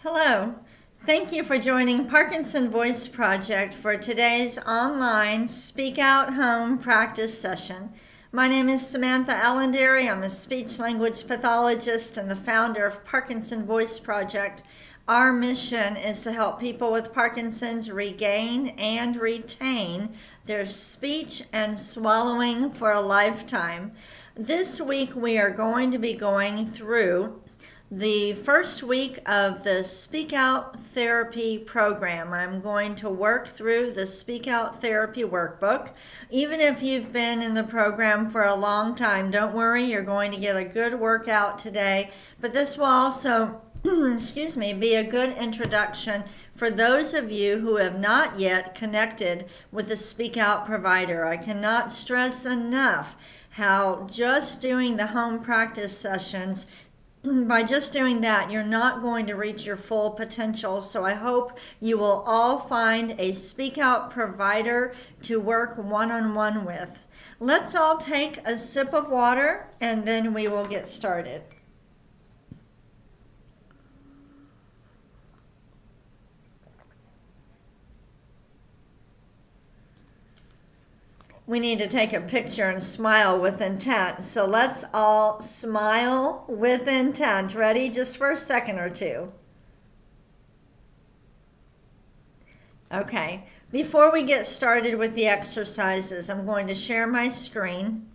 Hello. Thank you for joining Parkinson Voice Project for today's online Speak Out Home practice session. My name is Samantha Allenderry. I'm a speech language pathologist and the founder of Parkinson Voice Project. Our mission is to help people with Parkinson's regain and retain their speech and swallowing for a lifetime. This week we are going to be going through the first week of the Speak Out Therapy program. I'm going to work through the Speak Out Therapy workbook. Even if you've been in the program for a long time, don't worry, you're going to get a good workout today. But this will also be a good introduction for those of you who have not yet connected with a Speak Out provider. I cannot stress enough how just doing the home practice sessions, by just doing that, you're not going to reach your full potential. So I hope you will all find a Speak Out provider to work one-on-one with. Let's all take a sip of water and then we will get started. We need to take a picture and smile with intent. So let's all smile with intent. Ready? Just for a second or two. Okay. Before we get started with the exercises, I'm going to share my screen.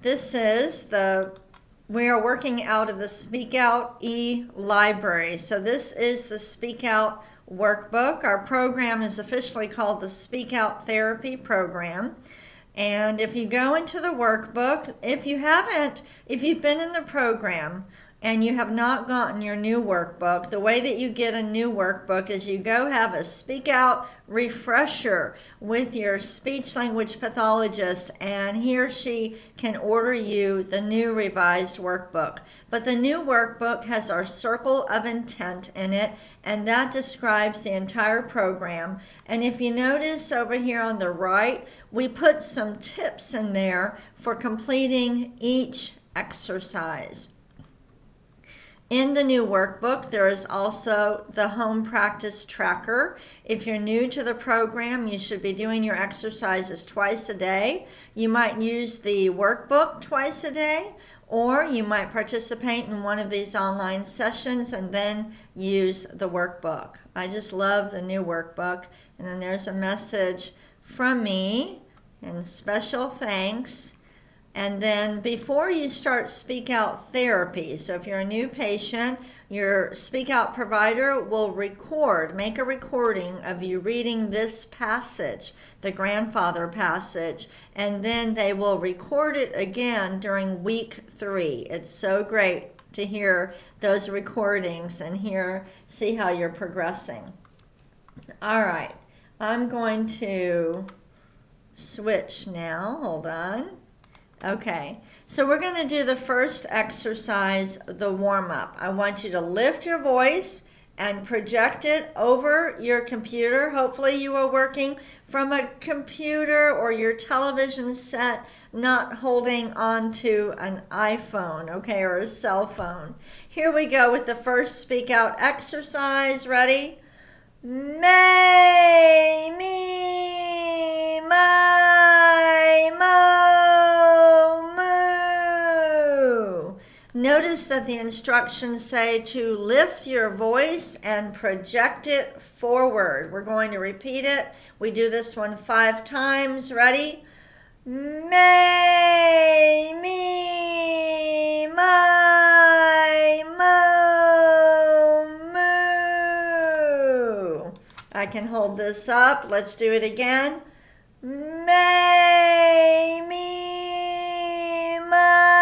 We are working out of the Speak Out e-library. So this is the Speak Out workbook. Our program is officially called the Speak Out Therapy program. And if you go into the workbook, if you've been in the program and you have not gotten your new workbook, the way that you get a new workbook is you go have a Speak Out refresher with your speech language pathologist, and he or she can order you the new revised workbook. But the new workbook has our circle of intent in it, and that describes the entire program. And if you notice over here on the right, we put some tips in there for completing each exercise. In the new workbook, there is also the home practice tracker. If you're new to the program, you should be doing your exercises twice a day. You might use the workbook twice a day, or you might participate in one of these online sessions and then use the workbook. I just love the new workbook. And then there's a message from me and special thanks. And then before you start Speak Out therapy, so if you're a new patient, your Speak Out provider will make a recording of you reading this passage, the grandfather passage, and then they will record it again during week 3. It's so great to hear those recordings and see how you're progressing. All right, I'm going to switch now. Hold on. Okay, so we're going to do the first exercise, the warm-up. I want you to lift your voice and project it over your computer. Hopefully you are working from a computer or your television set, not holding on to an iPhone, okay, or a cell phone. Here we go with the first Speak Out exercise. Ready? May, me, my, Notice that the instructions say to lift your voice and project it forward. We're going to repeat it. We do this one 5 times. Ready? May, me, my, moo. I can hold this up. Let's do it again. May, me, my,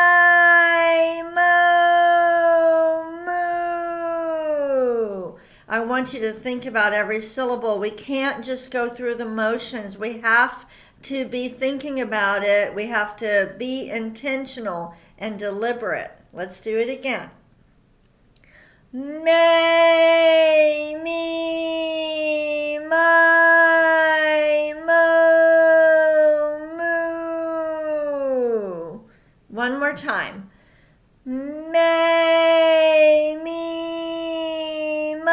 I want you to think about every syllable. We can't just go through the motions. We have to be thinking about it. We have to be intentional and deliberate. Let's do it again. May, me, my, moo. One more time. May, me, my,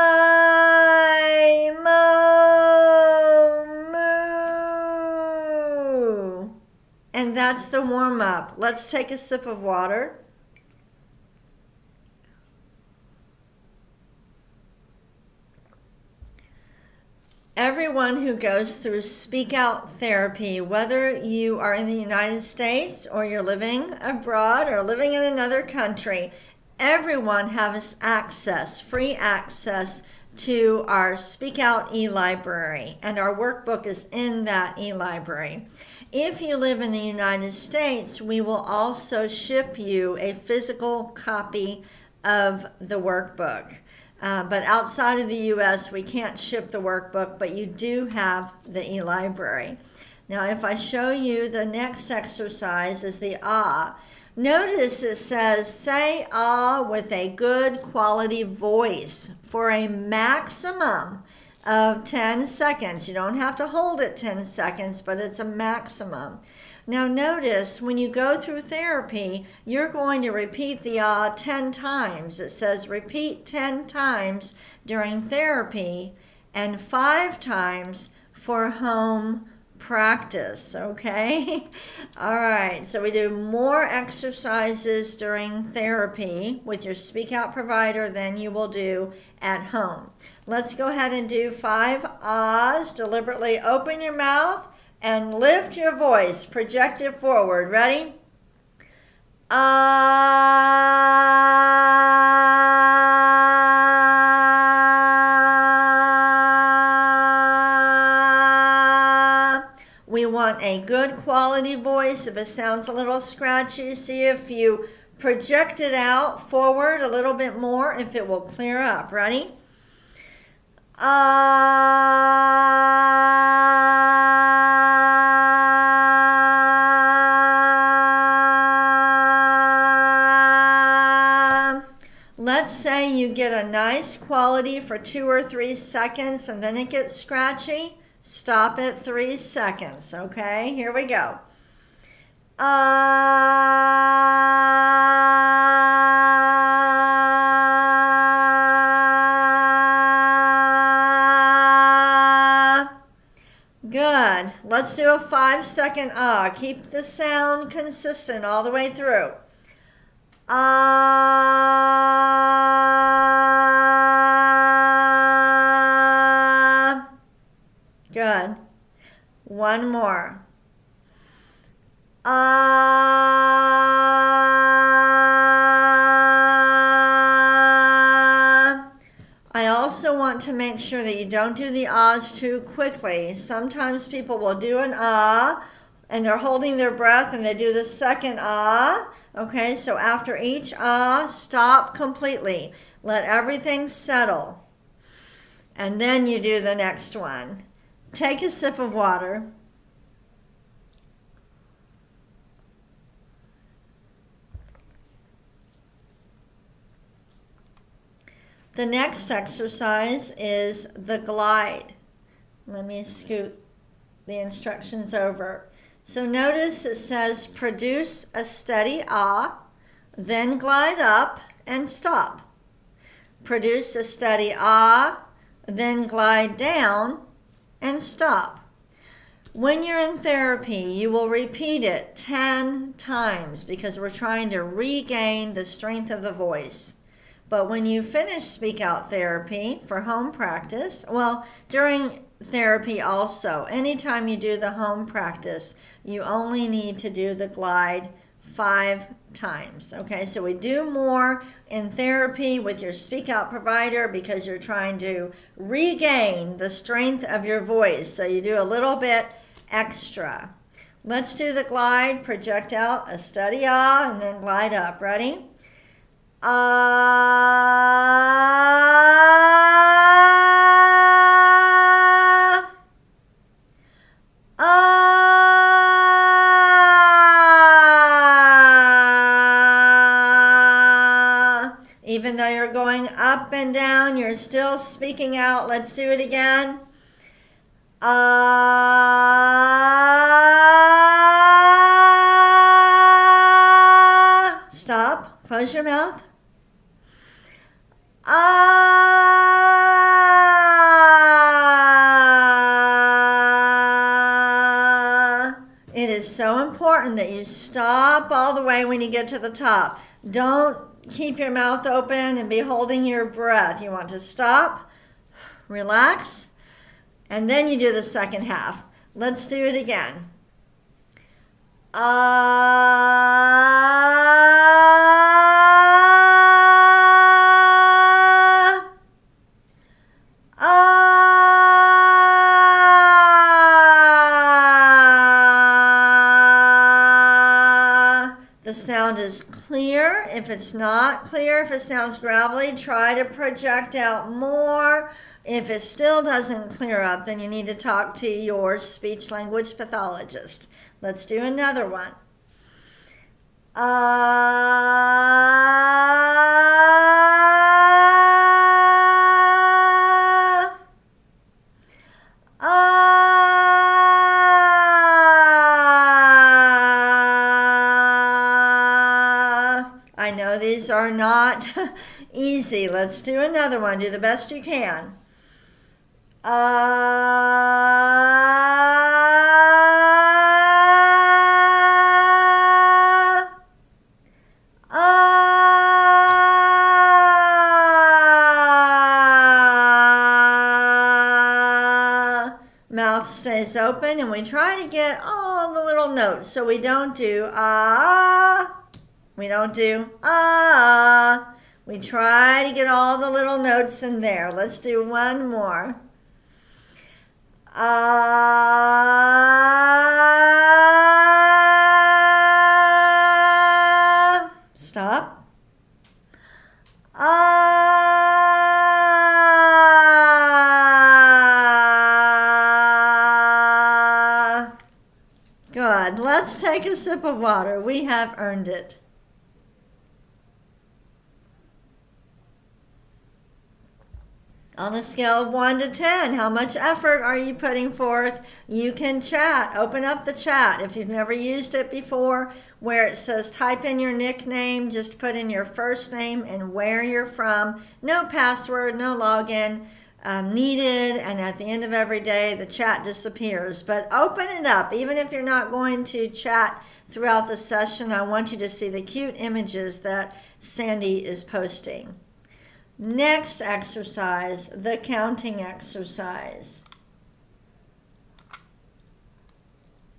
that's the warm-up. Let's take a sip of water. Everyone who goes through Speak Out therapy, whether you are in the United States or you're living abroad or living in another country, everyone has access, free access to our Speak Out e-library, and our workbook is in that e-library. If you live in the United States, we will also ship you a physical copy of the workbook. But outside of the U.S., we can't ship the workbook, but you do have the e-library. Now, if I show you the next exercise is the ah. Notice it says, say ah with a good quality voice for a maximum of 10 seconds. You don't have to hold it 10 seconds, but it's a maximum. Now notice, when you go through therapy, you're going to repeat the ah 10 times. It says repeat 10 times during therapy and 5 times for home practice, okay? All right, so we do more exercises during therapy with your Speak Out provider than you will do at home. Let's go ahead and do 5 ahs. Deliberately open your mouth and lift your voice. Project it forward. Ready? Ah. We want a good quality voice. If it sounds a little scratchy, see if you project it out forward a little bit more, if it will clear up. Ready? Let's say you get a nice quality for 2 or 3 seconds and then it gets scratchy. Stop at 3 seconds, okay? Here we go. Good. Let's do a 5-second ah. Keep the sound consistent all the way through. Ah. Good. One more. Ah. I also want to make sure that you don't do the ahs too quickly. Sometimes people will do an ah and they're holding their breath and they do the second ah. Okay, so after each ah, stop completely. Let everything settle. And then you do the next one. Take a sip of water. The next exercise is the glide. Let me scoot the instructions over. So notice it says produce a steady ah, then glide up and stop. Produce a steady ah, then glide down and stop. When you're in therapy, you will repeat it 10 times because we're trying to regain the strength of the voice. But when you finish Speak Out therapy for home practice, well, during therapy also, anytime you do the home practice, you only need to do the glide 5 times. Okay, so we do more in therapy with your Speak Out provider because you're trying to regain the strength of your voice. So you do a little bit extra. Let's do the glide. Project out a steady ah and then glide up. Ready? Ah. Ah. Even though you're going up and down, you're still speaking out. Let's do it again. Ah. Stop. Close your mouth. Ah. It is so important that you stop all the way when you get to the top. Don't keep your mouth open and be holding your breath. You want to stop, relax, and then you do the second half. Let's do it again. The sound is clear. If it's not clear, if it sounds gravelly, try to project out more. If it still doesn't clear up, then you need to talk to your speech language pathologist. Let's do another one. I know these are not easy. Let's do another one. Do the best you can. Mouth stays open, and we try to get all the little notes. So we don't do ah, we don't do ah. We try to get all the little notes in there. Let's do one more. Ah. Stop. Ah. Good. Let's take a sip of water. We have earned it. On a scale of 1 to 10, how much effort are you putting forth? You can chat. Open up the chat if you've never used it before, where it says type in your nickname, just put in your first name and where you're from. No password, no login needed, and at the end of every day, the chat disappears. But open it up. Even if you're not going to chat throughout the session, I want you to see the cute images that Sandy is posting. Next exercise, the counting exercise.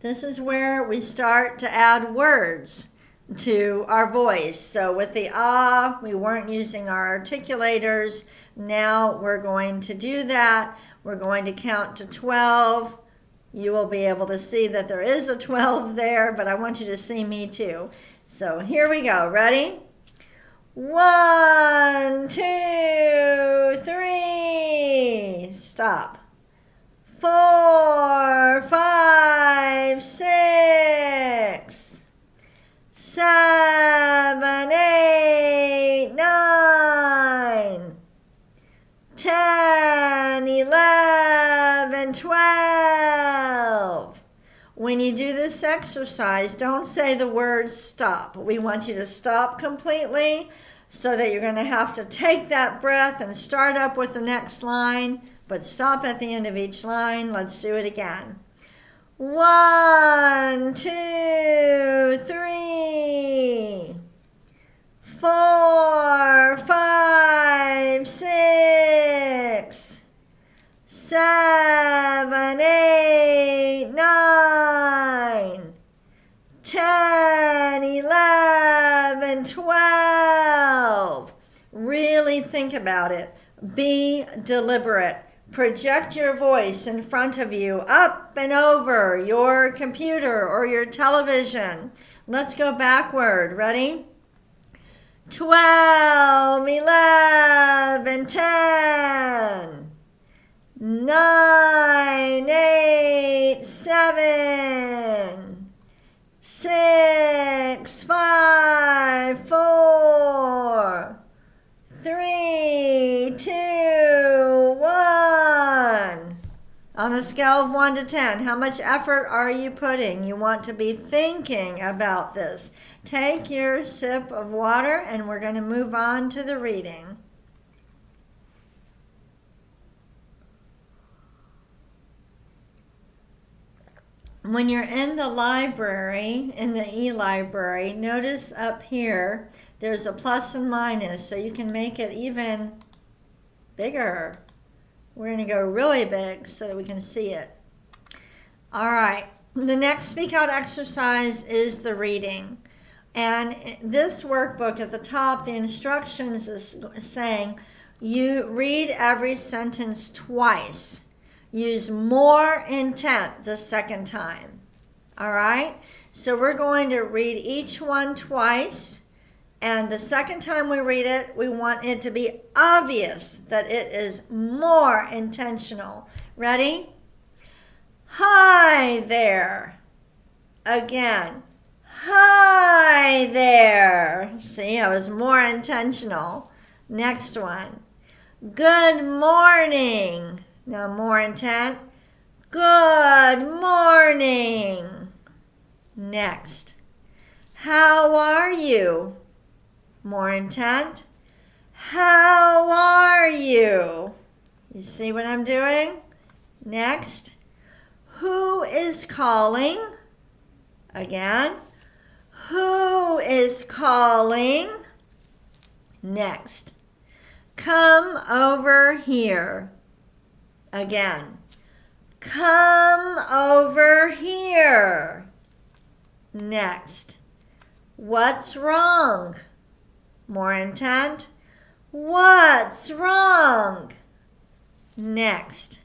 This is where we start to add words to our voice. So with the ah, we weren't using our articulators. Now we're going to do that. We're going to count to 12. You will be able to see that there is a 12 there, but I want you to see me too. So here we go. Ready? 1, 2, 3. Stop. 4, 5, 6, 7, 8, 9, 10, 11, 12. When you do this exercise, don't say the word stop. We want you to stop completely so that you're going to have to take that breath and start up with the next line, but stop at the end of each line. Let's do it again. 1, 2, 3, 4, 5, 6, 7, 8, 9, 10, 11, 12. Really think about it. Be deliberate. Project your voice in front of you, up and over your computer or your television. Let's go backward. Ready? 12, 11, 10, 9, 8, 7, 6, 5, 4, 3, 2, 1. On a scale of 1 to 10, how much effort are you putting? You want to be thinking about this. Take your sip of water, and we're going to move on to the reading. when you're in the library, in the e-library, notice up here there's a plus and minus, so you can make it even bigger. We're going to go really big so that we can see it. All right, the next Speak Out exercise is the reading. And this workbook at the top, the instructions is saying you read every sentence twice. Use more intent the second time. All right? So we're going to read each one twice. And the second time we read it, we want it to be obvious that it is more intentional. Ready? Hi there. Again. Hi there. See, I was more intentional. Next one. Good morning. Now more intent. Good morning. Next. How are you? More intent. How are you? You see what I'm doing? Next. Who is calling? Again. Who is calling? Next. Come over here. Again. Come over here. Next. What's wrong? More intent. What's wrong? Next.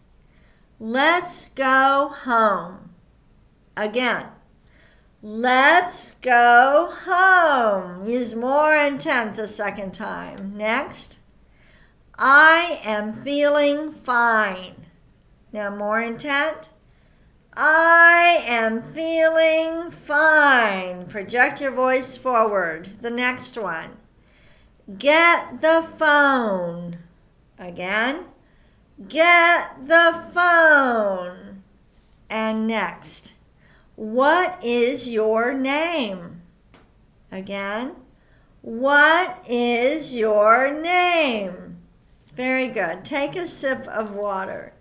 Let's go home. Again. Let's go home. Use more intent the second time. Next. I am feeling fine. Now more intent. I am feeling fine. Project your voice forward. The next one. Get the phone. Again. Get the phone. And next. What is your name? Again. What is your name? Very good. Take a sip of water.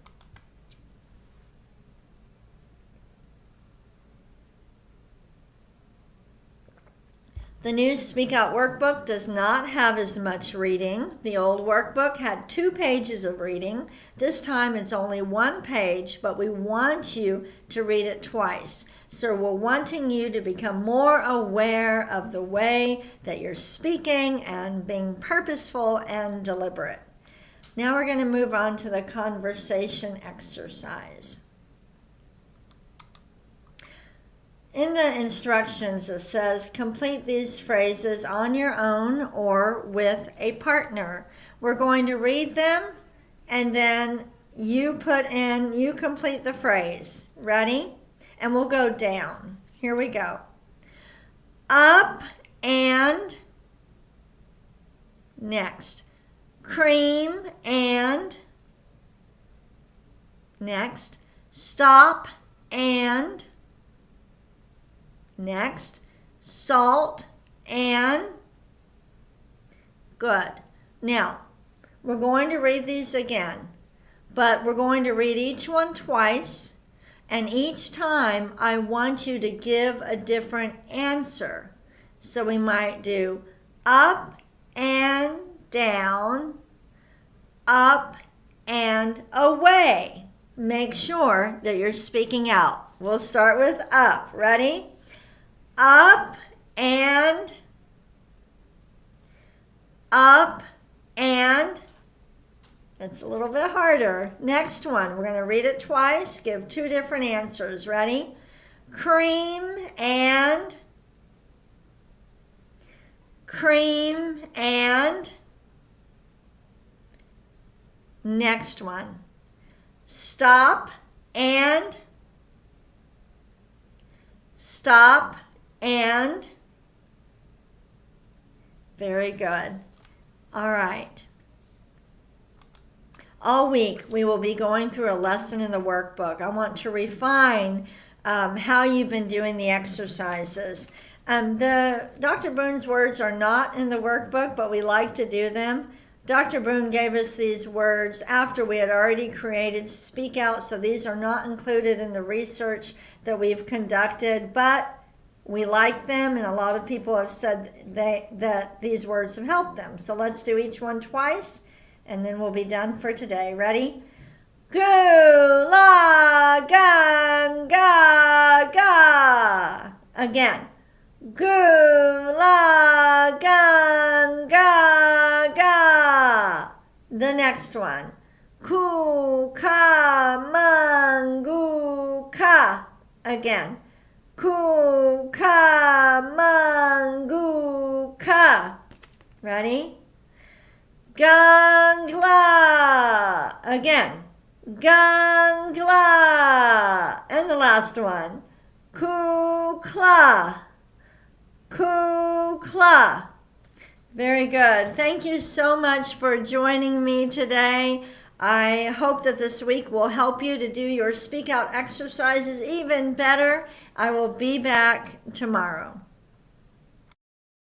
The new Speak Out workbook does not have as much reading. The old workbook had 2 pages of reading. This time it's only 1 page, but we want you to read it twice. So we're wanting you to become more aware of the way that you're speaking and being purposeful and deliberate. Now we're going to move on to the conversation exercise. In the instructions, it says complete these phrases on your own or with a partner. We're going to read them and then you complete the phrase. Ready? And we'll go down. Here we go. Up and next. Cream and next. Stop and next. Salt and good. Now, we're going to read these again, but we're going to read each one twice, and each time I want you to give a different answer. So we might do up and down, up and away. Make sure that you're speaking out. We'll start with up. Ready? Up and it's a little bit harder. Next one, we're going to read it twice, give 2 different answers. Ready? Cream and next one. Stop and very good. All right. All week we will be going through a lesson in the workbook. I want to refine how you've been doing the exercises. Dr. Boone's words are not in the workbook, but we like to do them. Dr. Boone gave us these words after we had already created Speak Out, so these are not included in the research that we've conducted, but we like them, and a lot of people have said that these words have helped them. So let's do each one twice, and then we'll be done for today. Ready? Gu la gan ga ga. Again. Gu la gan ga ga. The next one. Ku ka man gu ka. Again. Ku ka man gu ka. Ready? Gangla. Again. Gangla. And the last one. Kukla. Kukla. Very good. Thank you so much for joining me today. I hope that this week will help you to do your Speak Out exercises even better. I will be back tomorrow.